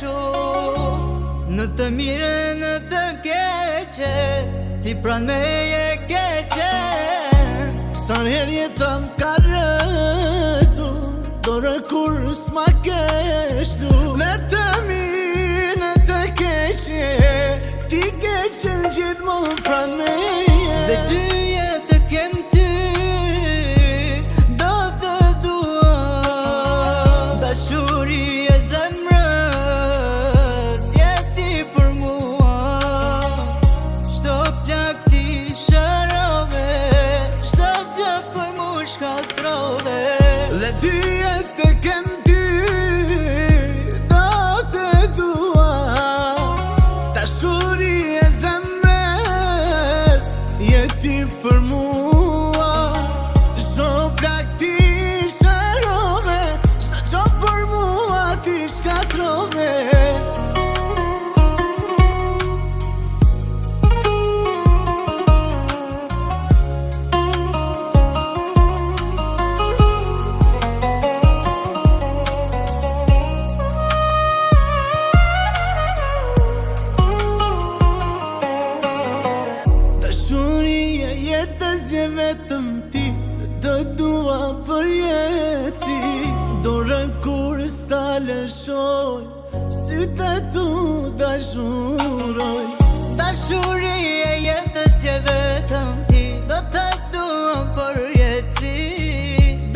shu, në të mire, në të keqe, ti pran me je keqe. Sa njerë jetën ka rëcu, dore kur s'ma keshtu. Në të mirë, në të keqe, ti keqen gjithë më pran me je. Dhe dy jetë kem ty, do të dua. Dashuri e zemrës, jeti për mua. Shto plak ti shërove, shto gjë për mu shkatrove. Dhe dy jetë kem ty, do të dua. Dashuri e zemrës, jeti për mua. Shto plak ti shërove, shto gjë për mua ti shkatrove. Dashuria jetës je vetëm ti, të dua për jetësi. Dorën kur s'ta lëshoj, sytë tu dashuroj. Dashuri e jetës je vetëm ti, do të dua për jetësi.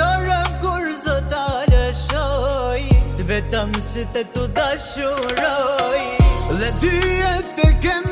Dorën kur s'do ta lëshoj, vetëm sytë tu dashuroj. Dhe dy jetë kem